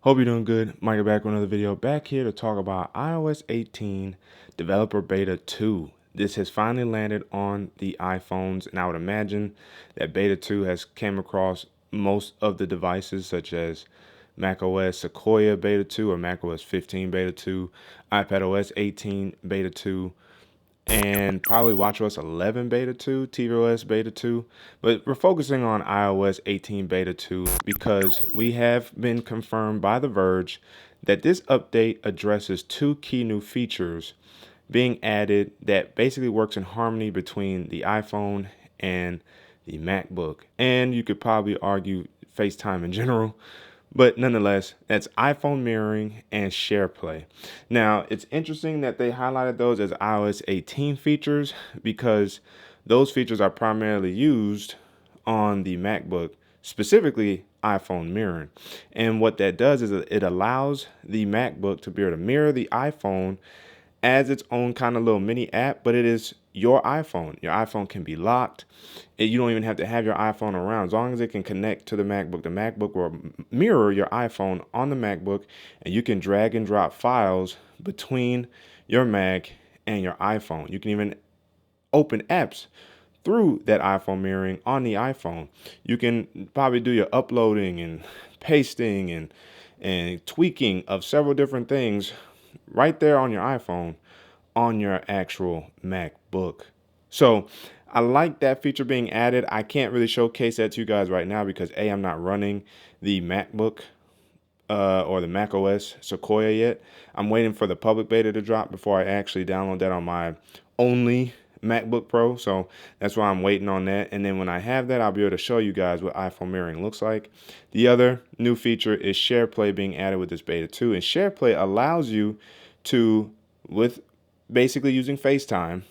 Hope you're doing good. Micah back with another video. Back here to talk about iOS 18 Developer Beta 2. This has finally landed on the iPhones, and I would imagine that Beta 2 has came across most of the devices such as macOS Sequoia Beta 2 or macOS 15 Beta 2, iPadOS 18 Beta 2, and probably watchOS 11 Beta 2, tvOS Beta 2, but we're focusing on iOS 18 Beta 2 because we have been confirmed by The Verge that this update addresses two key new features being added that basically works in harmony between the iPhone and the MacBook. And you could probably argue FaceTime in general, but nonetheless, that's iPhone mirroring and SharePlay. Now, it's interesting that they highlighted those as iOS 18 features because those features are primarily used on the MacBook, specifically iPhone mirroring. And what that does is it allows the MacBook to be able to mirror the iPhone as its own kind of little mini app, but it is your iPhone. Your iPhone can be locked. You don't even have to have your iPhone around. As long as it can connect to the MacBook will mirror your iPhone on the MacBook, and you can drag and drop files between your Mac and your iPhone. You can even open apps through that iPhone mirroring on the iPhone. You can probably do your uploading and pasting and tweaking of several different things right there on your iPhone on your actual MacBook. So I like that feature being added. I can't really showcase that to you guys right now because I'm not running the MacBook or the macOS Sequoia yet. I'm waiting for the public beta to drop before I actually download that on my only MacBook Pro. So that's why I'm waiting on that. And then when I have that, I'll be able to show you guys what iPhone mirroring looks like. The other new feature is SharePlay being added with this beta 2. And SharePlay allows you to, with basically using FaceTime,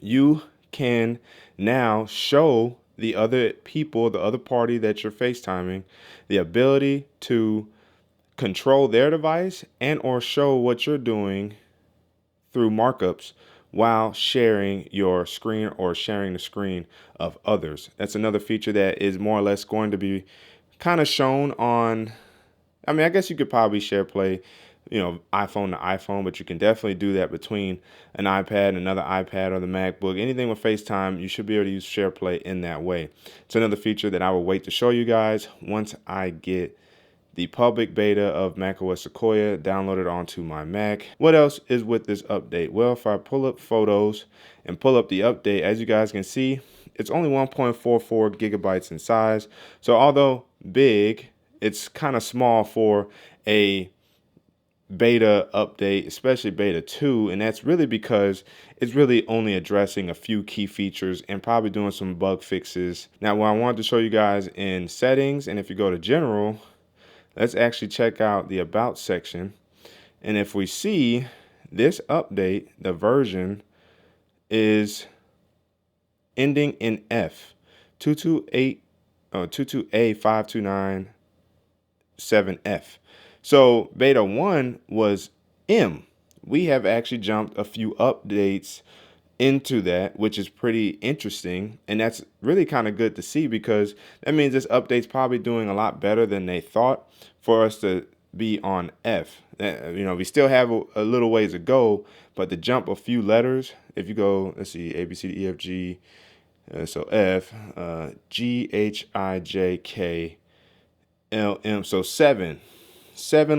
you can now show the other people, the other party that you're FaceTiming, the ability to control their device and or show what you're doing through markups while sharing your screen or sharing the screen of others. That's another feature that is more or less going to be kind of shown on, I guess you could probably SharePlay, iPhone to iPhone, but you can definitely do that between an iPad and another iPad or the MacBook. Anything with FaceTime, you should be able to use SharePlay in that way. It's another feature that I will wait to show you guys once I get the public beta of macOS Sequoia downloaded onto my Mac. What else is with this update? Well, if I pull up photos and pull up the update, as you guys can see, it's only 1.44 gigabytes in size. So although big, it's kind of small for a beta update, especially beta 2, and that's really because it's really only addressing a few key features and probably doing some bug fixes. Now, what I wanted to show you guys in settings, and if you go to general, let's actually check out the about section. And if we see this update, the version is ending in F, 228.228.529.7F. So beta 1 was M. We have actually jumped a few updates into that, which is pretty interesting. And that's really kind of good to see because that means this update's probably doing a lot better than they thought for us to be on F. We still have a little ways to go, but to jump a few letters, if you go, let's see, A, B, C, D, E, F, G, so F, G, H, I, J, K, L, M, so seven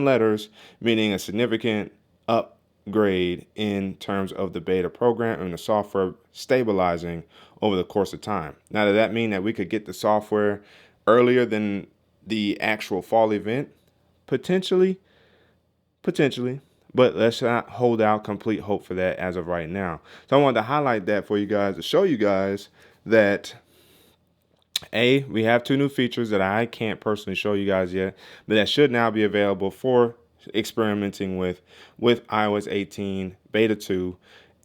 letters, meaning a significant upgrade in terms of the beta program and the software stabilizing over the course of time. Now, does that mean that we could get the software earlier than the actual fall event? Potentially, but let's not hold out complete hope for that as of right now. So I wanted to highlight that for you guys to show you guys that we have two new features that I can't personally show you guys yet, but that should now be available for experimenting with iOS 18 Beta 2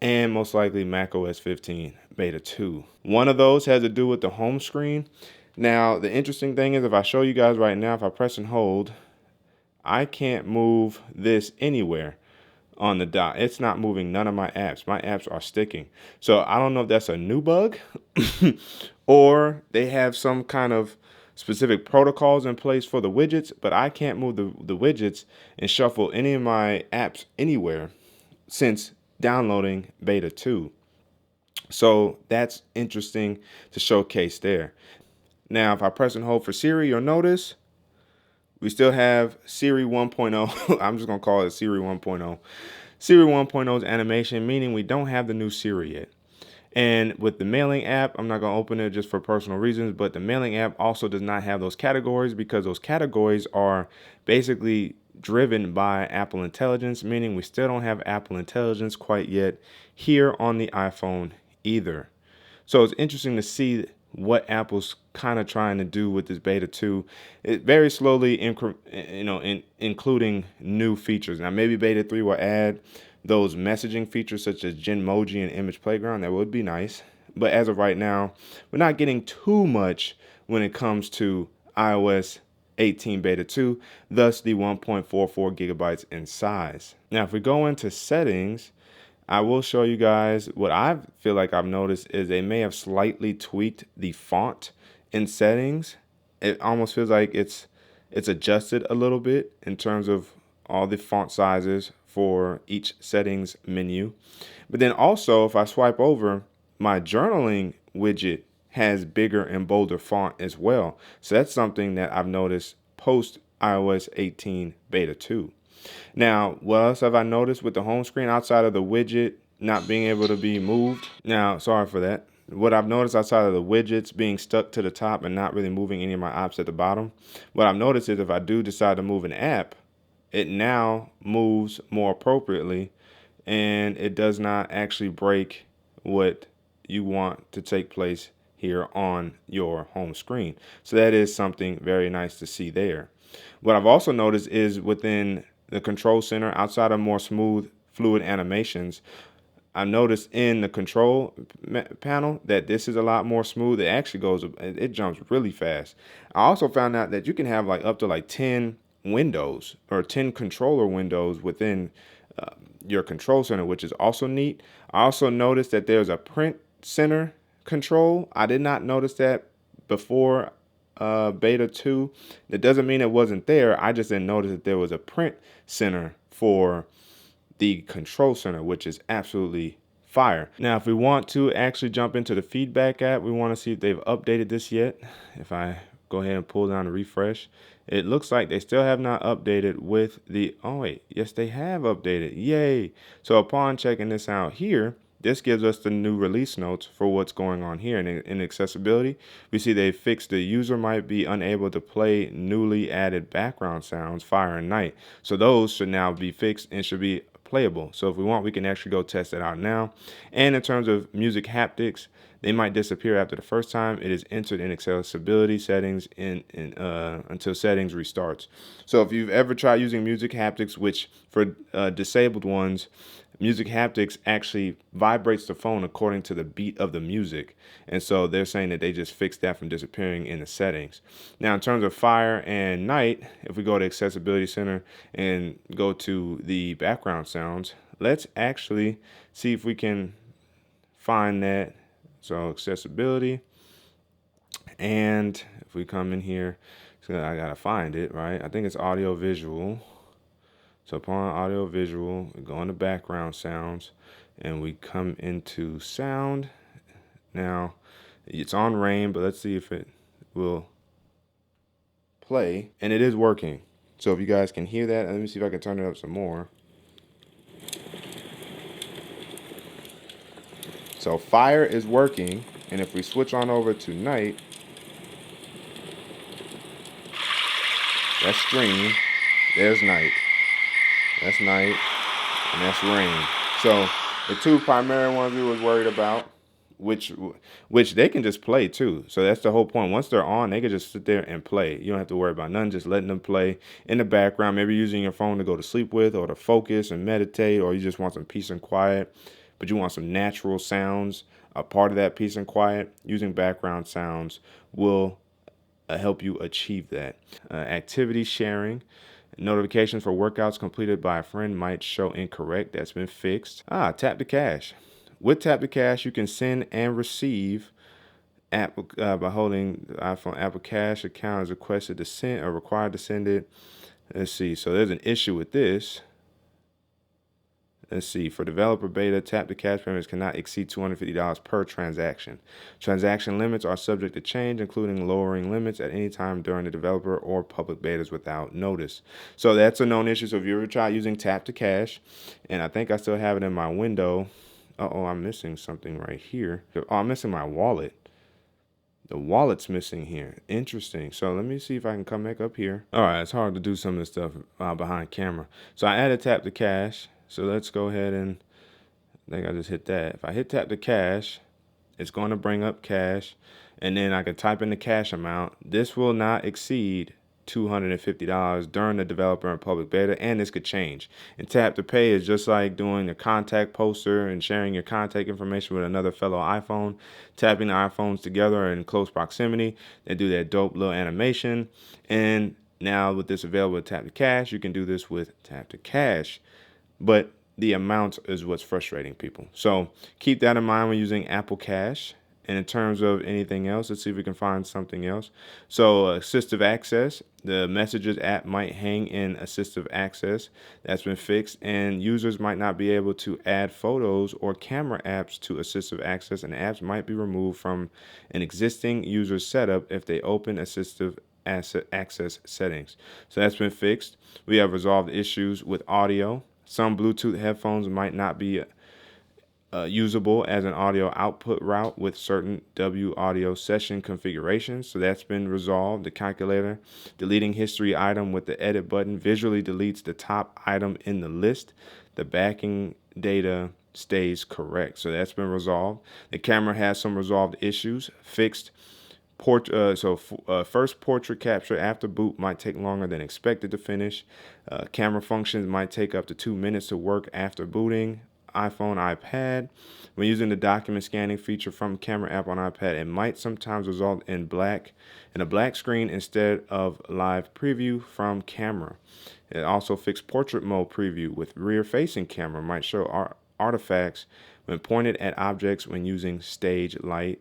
and most likely macOS 15 Beta 2. One of those has to do with the home screen. Now, the interesting thing is if I show you guys right now, if I press and hold, I can't move this anywhere on the dot. It's not moving none of my apps. My apps are sticking. So I don't know if that's a new bug or they have some kind of specific protocols in place for the widgets, but I can't move the widgets and shuffle any of my apps anywhere since downloading beta 2. So that's interesting to showcase there. Now, if I press and hold for Siri, you'll notice we still have Siri 1.0. I'm just going to call it Siri 1.0. Siri 1.0's animation, meaning we don't have the new Siri yet. And with the mailing app, I'm not going to open it just for personal reasons, but the mailing app also does not have those categories because those categories are basically driven by Apple Intelligence, meaning we still don't have Apple Intelligence quite yet here on the iPhone either. So it's interesting to see what Apple's kind of trying to do with this beta 2. It very slowly, including new features. Now, maybe beta 3 will add those messaging features such as Genmoji and Image Playground. That would be nice. But as of right now, we're not getting too much when it comes to iOS 18 beta 2, thus the 1.44 gigabytes in size. Now, if we go into settings, I will show you guys what I feel like I've noticed is they may have slightly tweaked the font in settings. It almost feels like it's adjusted a little bit in terms of all the font sizes for each settings menu. But then also, if I swipe over, my journaling widget has bigger and bolder font as well. So that's something that I've noticed post iOS 18 beta 2. Now, what else have I noticed with the home screen outside of the widget not being able to be moved? Now, sorry for that. What I've noticed outside of the widgets being stuck to the top and not really moving any of my apps at the bottom, what I've noticed is if I do decide to move an app, it now moves more appropriately and it does not actually break what you want to take place here on your home screen. So that is something very nice to see there. What I've also noticed is within the control center, outside of more smooth, fluid animations, I noticed in the control panel that this is a lot more smooth. It actually it jumps really fast. I also found out that you can have up to 10 windows or 10 controller windows within your control center, which is also neat. I also noticed that there's a print center control. I did not notice that before beta 2. That doesn't mean it wasn't there. I just didn't notice that there was a print center for the control center, which is absolutely fire. Now, if we want to actually jump into the feedback app, we want to see if they've updated this yet. If I go ahead and pull down and refresh, it looks like they still have not updated with the, oh wait, yes, they have updated. Yay. So upon checking this out here, this gives us the new release notes for what's going on here. In accessibility, we see they fixed the user might be unable to play newly added background sounds, fire and night. So those should now be fixed and should be playable. So if we want, we can actually go test it out now. And in terms of music haptics, they might disappear after the first time it is entered in accessibility settings until settings restarts. So if you've ever tried using music haptics, which for disabled ones, music haptics actually vibrates the phone according to the beat of the music. And so they're saying that they just fixed that from disappearing in the settings. Now, in terms of fire and night, if we go to Accessibility Center and go to the background sounds, let's actually see if we can find that. So accessibility, and if we come in here, so I gotta find it, right? I think it's audio visual. So upon audio visual, we go into background sounds and we come into sound. Now it's on rain, but let's see if it will play, and it is working. So if you guys can hear that, let me see if I can turn it up some more. So fire is working, and if we switch on over to night, that's stream, there's night. That's night, and that's rain. So the two primary ones we was worried about, which they can just play too. So that's the whole point. Once they're on, they can just sit there and play. You don't have to worry about nothing, just letting them play in the background, maybe using your phone to go to sleep with or to focus and meditate, or you just want some peace and quiet, but you want some natural sounds. A part of that peace and quiet, using background sounds will help you achieve that. Activity sharing. Notifications for workouts completed by a friend might show incorrect. That's been fixed. Tap to cache. With Tap to Cache, you can send and receive Apple by holding the iPhone Apple Cash account is requested to send or required to send it. Let's see. So there's an issue with this. Let's see. For developer beta, tap to cash payments cannot exceed $250 per transaction. Transaction limits are subject to change, including lowering limits at any time during the developer or public betas without notice. So that's a known issue. So if you ever try using tap to cash, and I think I still have it in my window. Uh-oh, I'm missing something right here. Oh, I'm missing my wallet. The wallet's missing here. Interesting. So let me see if I can come back up here. All right, it's hard to do some of this stuff behind camera. So I added tap to cash. So let's go ahead and I think I just hit that. If I hit tap to cash, it's going to bring up cash. And then I can type in the cash amount. This will not exceed $250 during the developer and public beta, and this could change. And tap to pay is just like doing a contact poster and sharing your contact information with another fellow iPhone, tapping the iPhones together in close proximity. They do that dope little animation. And now with this available with tap to cash, you can do this with tap to cash. But the amount is what's frustrating people. So keep that in mind when using Apple Cash. And in terms of anything else, let's see if we can find something else. So assistive access, the Messages app might hang in assistive access. That's been fixed, and users might not be able to add photos or camera apps to assistive access, and apps might be removed from an existing user setup if they open assistive access settings. So that's been fixed. We have resolved issues with audio. Some Bluetooth headphones might not be usable as an audio output route with certain W audio session configurations. So that's been resolved. The calculator, deleting history item with the edit button visually deletes the top item in the list. The backing data stays correct. So that's been resolved. The camera has some resolved issues, fixed. First portrait capture after boot might take longer than expected to finish. Camera functions might take up to 2 minutes to work after booting. iPhone, iPad. When using the document scanning feature from camera app on iPad, it might sometimes result in a black screen instead of live preview from camera. It also fixed portrait mode preview with rear-facing camera might show artifacts when pointed at objects when using stage light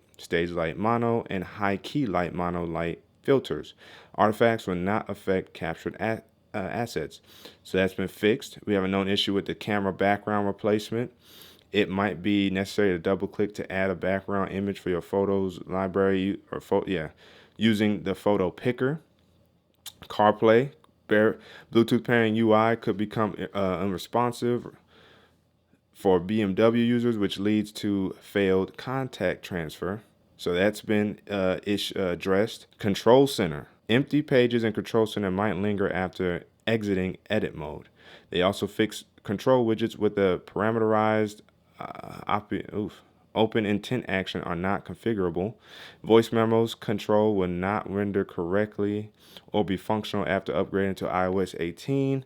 mono, and high key light mono light filters. Artifacts will not affect captured assets. So that's been fixed. We have a known issue with the camera background replacement. It might be necessary to double click to add a background image for your photos library or using the photo picker. CarPlay, Bluetooth pairing UI could become unresponsive for BMW users, which leads to failed contact transfer. So that's been addressed. Control Center. Empty pages in Control Center might linger after exiting edit mode. They also fix control widgets with the parameterized open intent action are not configurable. Voice memos control will not render correctly or be functional after upgrading to iOS 18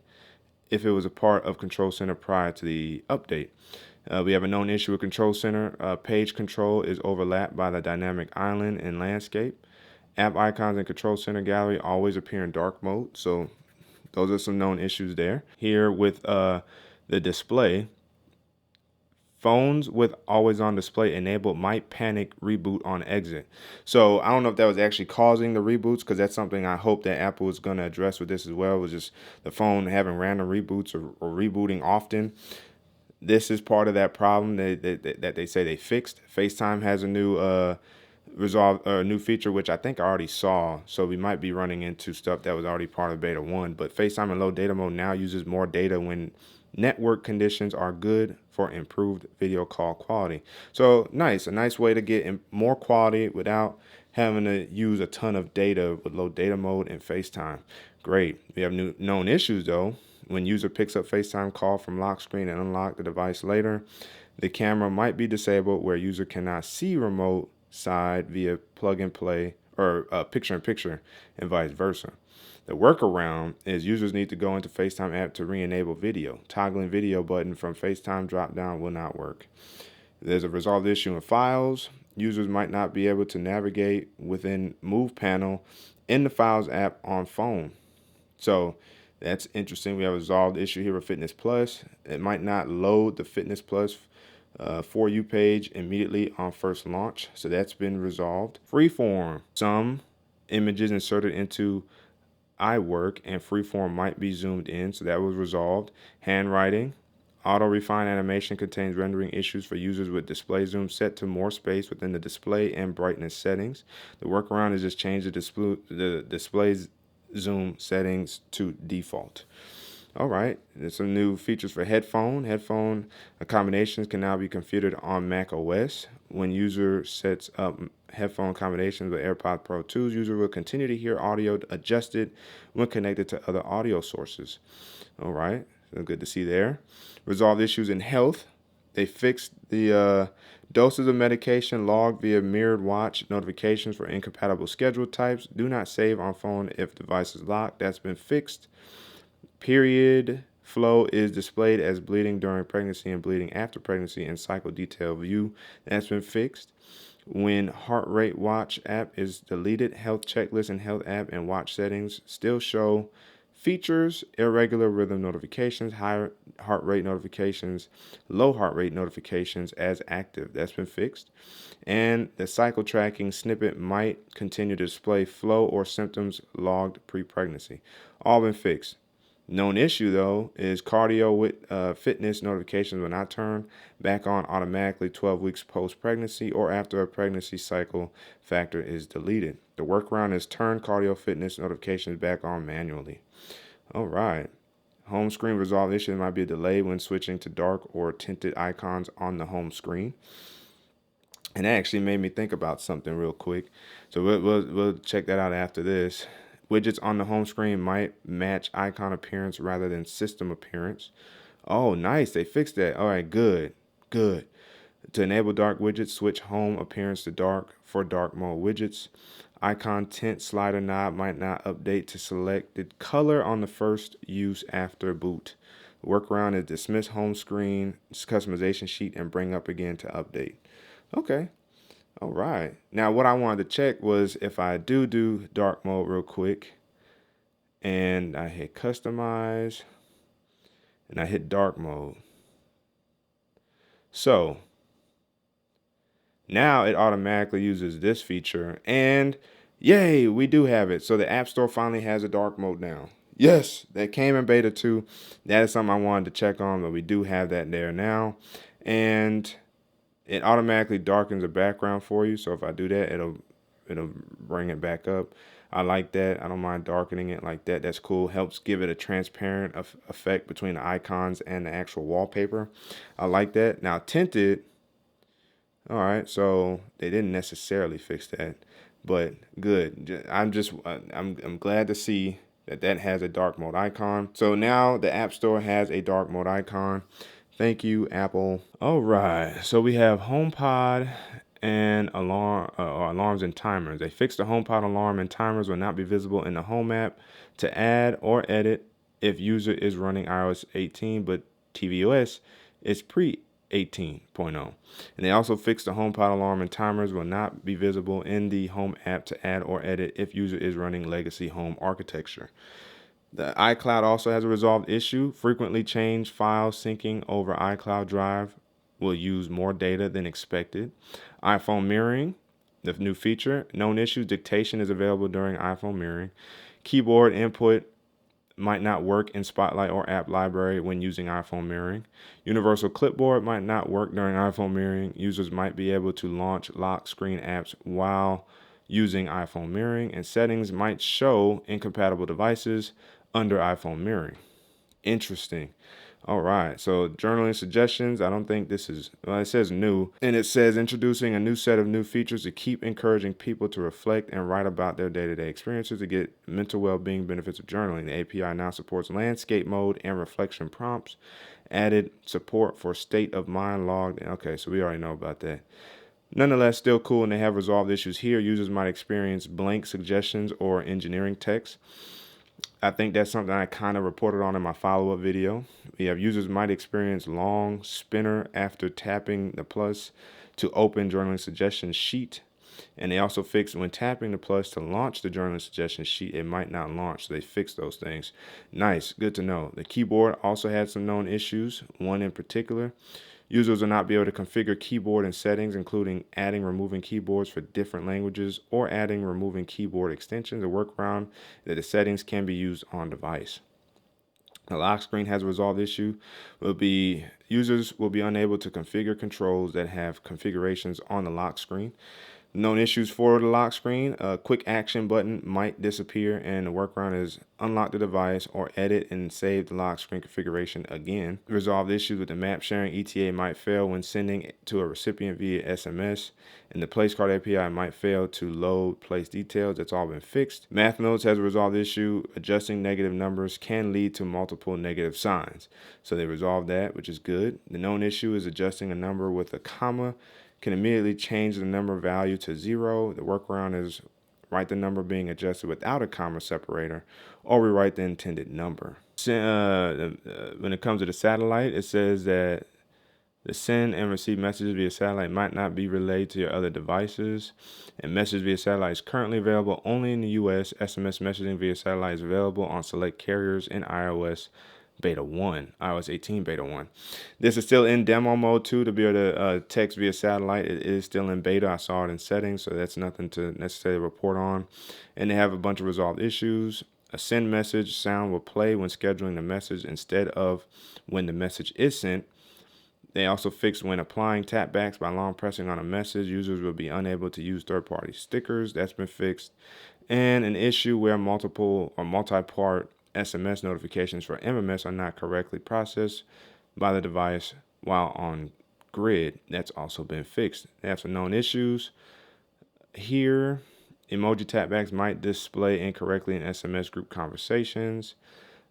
if it was a part of Control Center prior to the update. We have a known issue with Control Center. Page control is overlapped by the dynamic island and landscape. App icons in Control Center gallery always appear in dark mode. So those are some known issues there. Here with the display, phones with always on display enabled might panic reboot on exit. So I don't know if that was actually causing the reboots, because that's something I hope that Apple is going to address with this as well, was just the phone having random reboots or rebooting often. This is part of that problem that they say they fixed. FaceTime has a new new feature, which I think I already saw. So we might be running into stuff that was already part of beta 1. But FaceTime in low data mode now uses more data when network conditions are good for improved video call quality. So a nice way to get more quality without having to use a ton of data with low data mode and FaceTime. Great. We have known issues though. When user picks up FaceTime call from lock screen and unlock the device later, the camera might be disabled where user cannot see remote side via plug and play or picture in picture and vice versa. The workaround is users need to go into FaceTime app to re-enable video. Toggling video button from FaceTime drop down will not work. There's a resolved issue in files. Users might not be able to navigate within Move panel in the Files app on phone. So that's interesting. We have a resolved issue here with Fitness Plus. It might not load the Fitness Plus For You page immediately on first launch. So that's been resolved. Freeform. Some images inserted into iWork and Freeform might be zoomed in. So that was resolved. Handwriting. Auto refine animation contains rendering issues for users with display zoom set to more space within the display and brightness settings. The workaround is just change the display zoom settings to default. All right, there's some new features for headphone. Headphone accommodations can now be configured on Mac OS. When user sets up headphone accommodations with AirPods Pro 2s, user will continue to hear audio adjusted when connected to other audio sources. All right, so good to see there. Resolved issues in health. They fixed the doses of medication logged via mirrored watch notifications for incompatible schedule types. Do not save on phone if device is locked. That's been fixed. Period flow is displayed as bleeding during pregnancy and bleeding after pregnancy in cycle detail view. That's been fixed. When heart rate watch app is deleted, health checklist and health app and watch settings still show features, irregular rhythm notifications, high heart rate notifications, low heart rate notifications as active. That's been fixed. And the cycle tracking snippet might continue to display flow or symptoms logged pre-pregnancy. All been fixed. Known issue, though, is cardio with fitness notifications will not turn back on automatically 12 weeks post-pregnancy or after a pregnancy cycle factor is deleted. The workaround is turn cardio fitness notifications back on manually. All right. Home screen resolved issue. There might be a delay when switching to dark or tinted icons on the home screen. And that actually made me think about something real quick. So we'll check that out after this. Widgets on the home screen might match icon appearance rather than system appearance. Oh, nice. They fixed that. All right, good. Good. To enable dark widgets, switch home appearance to dark for dark mode widgets. Icon tint slider knob might not update to selected color on the first use after boot. Workaround is dismiss home screen customization sheet and bring up again to update. Okay. All right. Now, what I wanted to check was if I do dark mode real quick and I hit customize and I hit dark mode. So now it automatically uses this feature and yay, we do have it. So the App Store finally has a dark mode now. Yes, that came in beta 2. That is something I wanted to check on, but we do have that there now. And it automatically darkens the background for you. So if I do that, it'll bring it back up. I like that. I don't mind darkening it like that. That's cool. Helps give it a transparent effect between the icons and the actual wallpaper. I like that. Now tinted. All right. So they didn't necessarily fix that, but good. I'm glad to see that has a dark mode icon. So now the App Store has a dark mode icon. Thank you, Apple. All right, so we have HomePod and alarms and timers. They fixed the HomePod alarm and timers will not be visible in the Home app to add or edit if user is running iOS 18, but tvOS is pre-18.0. And they also fixed the HomePod alarm and timers will not be visible in the Home app to add or edit if user is running legacy home architecture. The iCloud also has a resolved issue. Frequently changed file syncing over iCloud Drive will use more data than expected. iPhone mirroring, the new feature. Known issues, dictation is available during iPhone mirroring. Keyboard input might not work in Spotlight or App Library when using iPhone mirroring. Universal clipboard might not work during iPhone mirroring. Users might be able to launch lock screen apps while using iPhone mirroring, and settings might show incompatible devices under iPhone mirroring. Interesting. All right, so journaling suggestions. I don't think this is, well, it says new, and it says introducing a new set of new features to keep encouraging people to reflect and write about their day-to-day experiences to get mental well-being benefits of journaling. The API now supports landscape mode and reflection prompts. Added support for state of mind logged. Okay, so we already know about that. Nonetheless, still cool, and they have resolved issues here. Users might experience blank suggestions or engineering text. I think that's something I kind of reported on in my follow-up video. We have users might experience long spinner after tapping the plus to open journaling suggestion sheet. And they also fixed when tapping the plus to launch the journaling suggestion sheet, it might not launch. So they fixed those things. Nice, good to know. The keyboard also had some known issues, one in particular. Users will not be able to configure keyboard and settings, including adding, removing keyboards for different languages or adding, removing keyboard extensions. A workaround that the settings can be used on device. The lock screen has a resolved issue. Users will be unable to configure controls that have configurations on the lock screen. Known issues for the lock screen: a quick action button might disappear, and the workaround is unlock the device or edit and save the lock screen configuration again. Resolved issues with the map sharing: ETA might fail when sending it to a recipient via SMS, and the place card API might fail to load place details. That's all been fixed. Math notes has a resolved issue: adjusting negative numbers can lead to multiple negative signs. So they resolved that, which is good. The known issue is adjusting a number with a comma can immediately change the number value to 0. The workaround is write the number being adjusted without a comma separator, or rewrite the intended number. When it comes to the satellite, it says that the send and receive messages via satellite might not be relayed to your other devices, and messages via satellite is currently available only in the US. SMS messaging via satellite is available on select carriers in iOS Beta 1, iOS 18 Beta 1. This is still in demo mode too, to be able to text via satellite. It is still in beta. I saw it in settings, so that's nothing to necessarily report on. And they have a bunch of resolved issues. A send message sound will play when scheduling the message instead of when the message is sent. They also fixed when applying tapbacks by long pressing on a message. Users will be unable to use third-party stickers. That's been fixed. And an issue where multiple or multi-part SMS notifications for MMS are not correctly processed by the device while on grid. That's also been fixed. They have some known issues here. Emoji tapbacks might display incorrectly in SMS group conversations.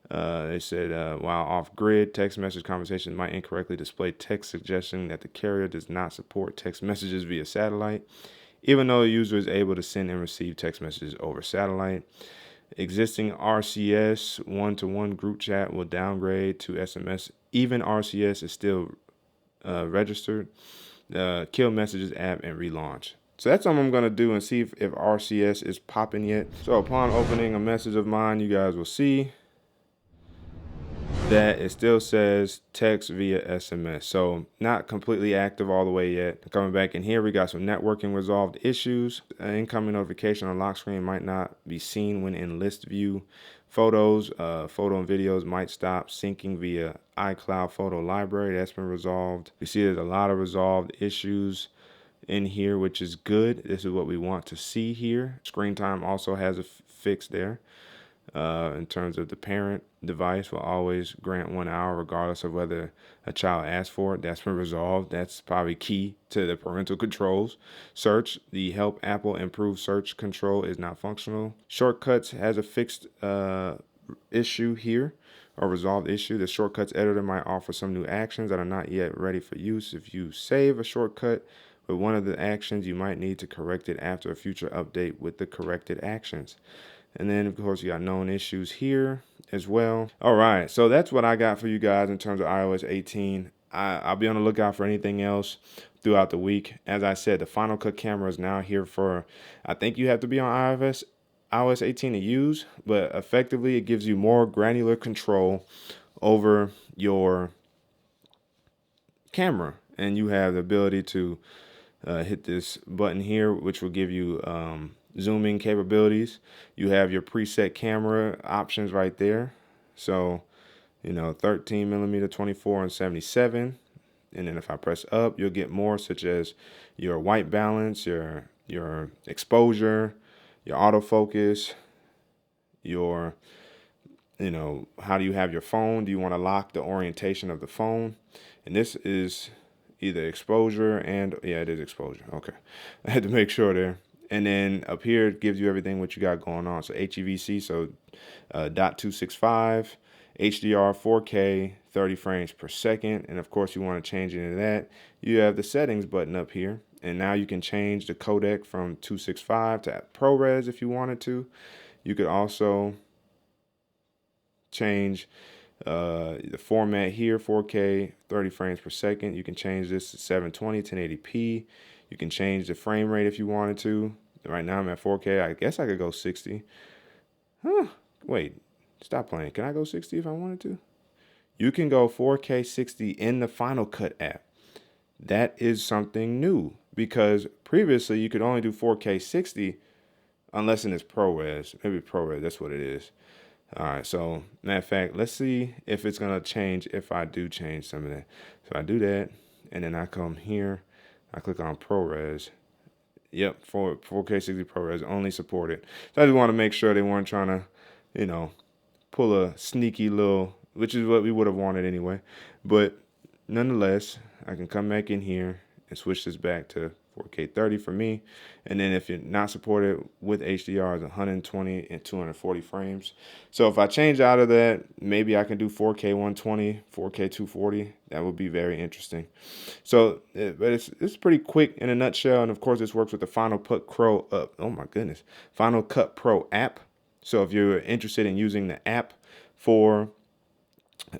They said while off grid, text message conversations might incorrectly display text suggesting that the carrier does not support text messages via satellite, even though the user is able to send and receive text messages over satellite. Existing RCS one-to-one group chat will downgrade to SMS. Even RCS is still registered. Kill Messages app and relaunch. So that's something I'm going to do and see if RCS is popping yet. So upon opening a message of mine, you guys will see that it still says text via SMS. So not completely active all the way yet. Coming back in here, we got some networking resolved issues. Incoming notification on lock screen might not be seen when in list view. Photos, photo and videos might stop syncing via iCloud photo library. That's been resolved. We see there's a lot of resolved issues in here, which is good. This is what we want to see here. Screen time also has a fix there. In terms of the parent device will always grant 1 hour regardless of whether a child asks for it. That's been resolved. That's probably key to the parental controls. Search, the help Apple improve search control is not functional. Shortcuts has a fixed issue here, or resolved issue. The shortcuts editor might offer some new actions that are not yet ready for use. If you save a shortcut with one of the actions, you might need to correct it after a future update with the corrected actions. And then, of course, you got known issues here as well. All right, so that's what I got for you guys in terms of iOS 18. I'll be on the lookout for anything else throughout the week. As I said, the Final Cut camera is now here for, I think you have to be on iOS 18 to use, but effectively it gives you more granular control over your camera. And you have the ability to hit this button here, which will give you zooming capabilities. You have your preset camera options right there. So, 13 millimeter, 24 and 77. And then if I press up, you'll get more, such as your white balance, your exposure, your autofocus, your, how do you have your phone? Do you want to lock the orientation of the phone? And this is either exposure and, yeah, it is exposure. Okay. I had to make sure there. And then up here, it gives you everything what you got going on. So HEVC, so .265, HDR 4K, 30 frames per second. And of course, you want to change into that. You have the settings button up here. And now you can change the codec from 265 to ProRes if you wanted to. You could also change the format here, 4K, 30 frames per second. You can change this to 720, 1080p. You can change the frame rate if you wanted to. Right now I'm at 4K. I guess I could go 60. Wait, stop playing. Can I go 60 if I wanted to? You can go 4K 60 in the Final Cut app. that is something new, because previously you could only do 4K 60 unless in it's ProRes. Maybe ProRes, that's what it is. All right, so matter of fact, let's see if it's gonna change if I do change some of that. So I do that, and then I come here, I click on ProRes. Yep, 4K 60 ProRes only supported. So I just want to make sure they weren't trying to, pull a sneaky little, which is what we would have wanted anyway. But nonetheless, I can come back in here and switch this back to 4K 30 for me. And then if you're not supported with HDR, it's 120 and 240 frames. So if I change out of that, maybe I can do 4K 120, 4K 240. That would be very interesting. So, but it's pretty quick in a nutshell. And of course, this works with the Final Cut Pro. Oh my goodness, Final Cut Pro app. So if you're interested in using the app for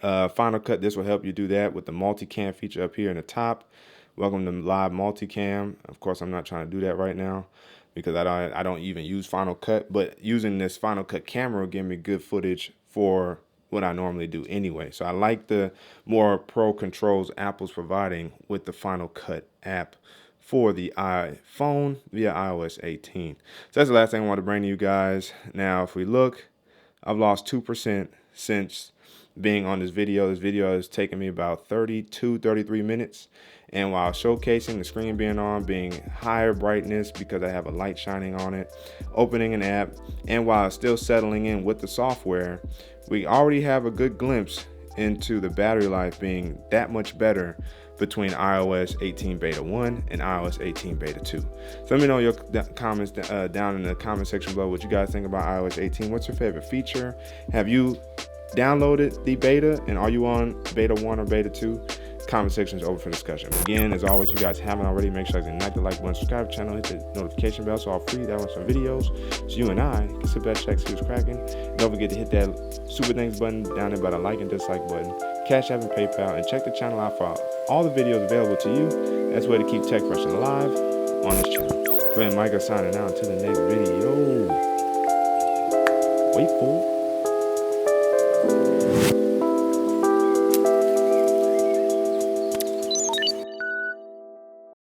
Final Cut, this will help you do that with the multicam feature up here in the top. Welcome to live multicam. Of course, I'm not trying to do that right now because I don't even use Final Cut, but using this Final Cut camera will give me good footage for what I normally do anyway. So I like the more pro controls Apple's providing with the Final Cut app for the iPhone via iOS 18. So that's the last thing I want to bring to you guys. Now, if we look, I've lost 2% since being on this video. This video has taken me about 33 minutes. And while showcasing the screen being on, being higher brightness because I have a light shining on it, opening an app, and while still settling in with the software, we already have a good glimpse into the battery life being that much better between iOS 18 Beta 1 and iOS 18 Beta 2. So let me know your comments down in the comment section below what you guys think about iOS 18. What's your favorite feature? Have you downloaded the beta, and are you on Beta 1 or Beta 2? Comment section is open for discussion. Again, as always, if you guys haven't already, make sure you hit the like button, subscribe to the channel, hit the notification bell so all free download some videos. So you and I can sit back, check, see what's cracking. Don't forget to hit that super thanks button down there by the like and dislike button, Cash App and PayPal, and check the channel out for all the videos available to you. That's a way to keep tech fresh and alive on this channel. Friend Micah signing out until the next video. Wait for it.